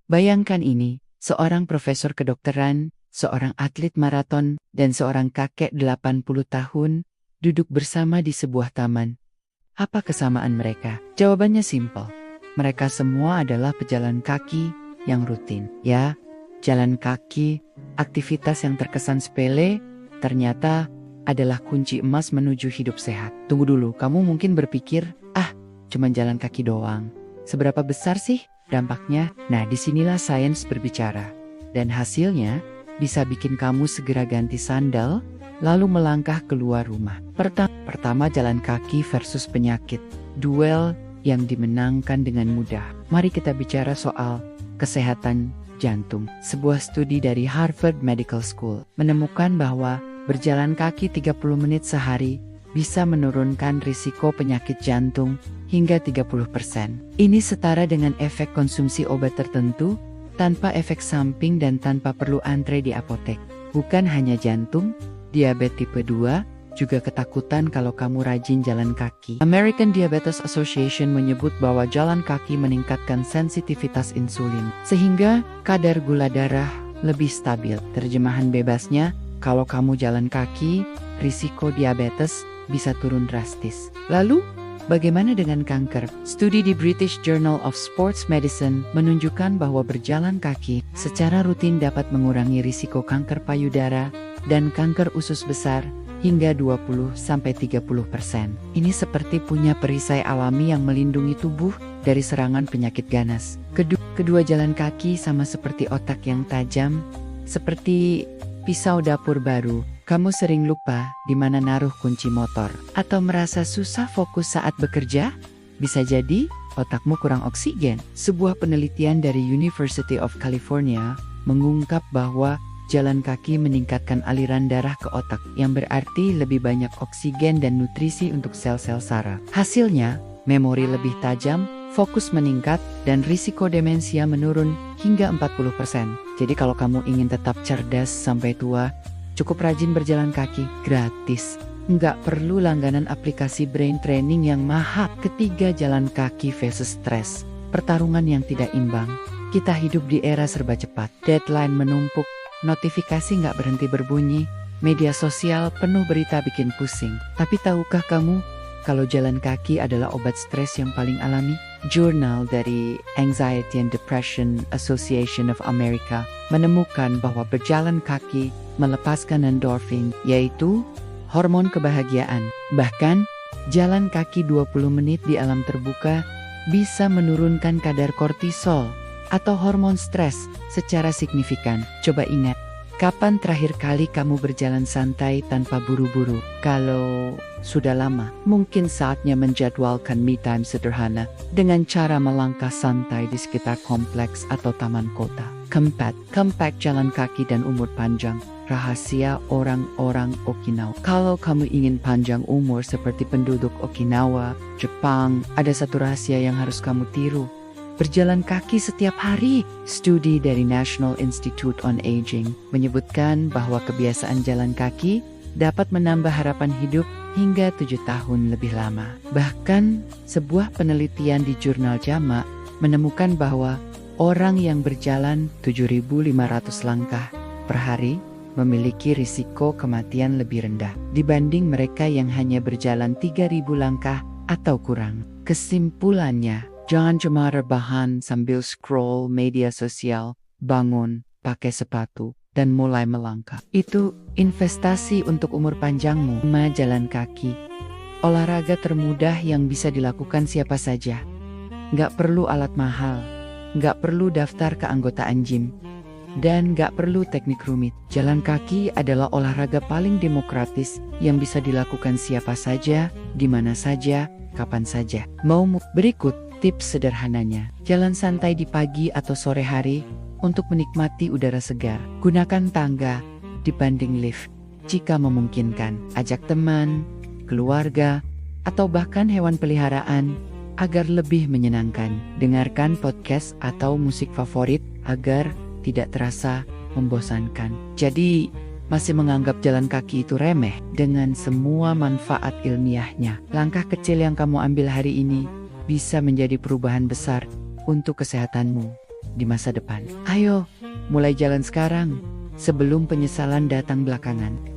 Bayangkan ini, seorang profesor kedokteran, seorang atlet maraton, dan seorang kakek 80 tahun duduk bersama di sebuah taman. Apa kesamaan mereka? Jawabannya simpel. Mereka semua adalah pejalan kaki yang rutin. Ya, jalan kaki, aktivitas yang terkesan sepele, ternyata adalah kunci emas menuju hidup sehat. Tunggu dulu, kamu mungkin berpikir, cuma jalan kaki doang. Seberapa besar sih dampaknya? Nah, disinilah sains berbicara. Dan hasilnya bisa bikin kamu segera ganti sandal, lalu melangkah keluar rumah. Pertama, jalan kaki versus penyakit. Duel yang dimenangkan dengan mudah. Mari kita bicara soal kesehatan jantung. Sebuah studi dari Harvard Medical School menemukan bahwa berjalan kaki 30 menit sehari bisa menurunkan risiko penyakit jantung hingga 30%. Ini setara dengan efek konsumsi obat tertentu tanpa efek samping dan tanpa perlu antre di apotek. Bukan hanya jantung, diabetes tipe 2 juga ketakutan kalau kamu rajin jalan kaki. American Diabetes Association menyebut bahwa jalan kaki meningkatkan sensitivitas insulin, sehingga kadar gula darah lebih stabil. Terjemahan bebasnya, kalau kamu jalan kaki, risiko diabetes bisa turun drastis. Lalu, bagaimana dengan kanker? Studi di British Journal of Sports Medicine menunjukkan bahwa berjalan kaki secara rutin dapat mengurangi risiko kanker payudara dan kanker usus besar hingga 20-30%. Ini seperti punya perisai alami yang melindungi tubuh dari serangan penyakit ganas. Kedua jalan kaki sama seperti otak yang tajam, seperti pisau dapur baru. Kamu sering lupa di mana naruh kunci motor atau merasa susah fokus saat bekerja? Bisa jadi otakmu kurang oksigen. Sebuah penelitian dari University of California mengungkap bahwa jalan kaki meningkatkan aliran darah ke otak, yang berarti lebih banyak oksigen dan nutrisi untuk sel-sel saraf. Hasilnya, memori lebih tajam, fokus meningkat, dan risiko demensia menurun hingga 40%. Jadi kalau kamu ingin tetap cerdas sampai tua, cukup rajin berjalan kaki, gratis. Nggak perlu langganan aplikasi brain training yang mahal. Ketiga, jalan kaki versus stres. Pertarungan yang tidak imbang. Kita hidup di era serba cepat. Deadline menumpuk, notifikasi nggak berhenti berbunyi, media sosial penuh berita bikin pusing. Tapi tahukah kamu kalau jalan kaki adalah obat stres yang paling alami? Jurnal dari Anxiety and Depression Association of America menemukan bahwa berjalan kaki melepaskan endorfin, yaitu hormon kebahagiaan. Bahkan, jalan kaki 20 menit di alam terbuka bisa menurunkan kadar kortisol atau hormon stres secara signifikan. Coba ingat, kapan terakhir kali kamu berjalan santai tanpa buru-buru? Kalau sudah lama, mungkin saatnya menjadwalkan me time sederhana dengan cara melangkah santai di sekitar kompleks atau taman kota. Keempat, jalan kaki dan umur panjang. Rahasia orang-orang Okinawa. Kalau kamu ingin panjang umur seperti penduduk Okinawa, Jepang, ada satu rahasia yang harus kamu tiru. Berjalan kaki setiap hari. Studi dari National Institute on Aging menyebutkan bahwa kebiasaan jalan kaki dapat menambah harapan hidup hingga 7 tahun lebih lama. Bahkan, sebuah penelitian di jurnal JAMA menemukan bahwa orang yang berjalan 7.500 langkah per hari memiliki risiko kematian lebih rendah dibanding mereka yang hanya berjalan 3.000 langkah atau kurang. Kesimpulannya, jangan cuma rebahan sambil scroll media sosial, bangun, pakai sepatu, dan mulai melangkah. Itu investasi untuk umur panjangmu. 5. Jalan kaki. Olahraga termudah yang bisa dilakukan siapa saja. Nggak perlu alat mahal, nggak perlu daftar keanggotaan gym, dan nggak perlu teknik rumit. Jalan kaki adalah olahraga paling demokratis yang bisa dilakukan siapa saja, di mana saja, kapan saja. Berikut tips sederhananya. Jalan santai di pagi atau sore hari untuk menikmati udara segar. Gunakan tangga dibanding lift jika memungkinkan. Ajak teman, keluarga, atau bahkan hewan peliharaan agar lebih menyenangkan. Dengarkan podcast atau musik favorit agar tidak terasa membosankan. Jadi, masih menganggap jalan kaki itu remeh dengan semua manfaat ilmiahnya. Langkah kecil yang kamu ambil hari ini bisa menjadi perubahan besar untuk kesehatanmu. di masa depan. Ayo, mulai jalan sekarang, sebelum penyesalan datang belakangan.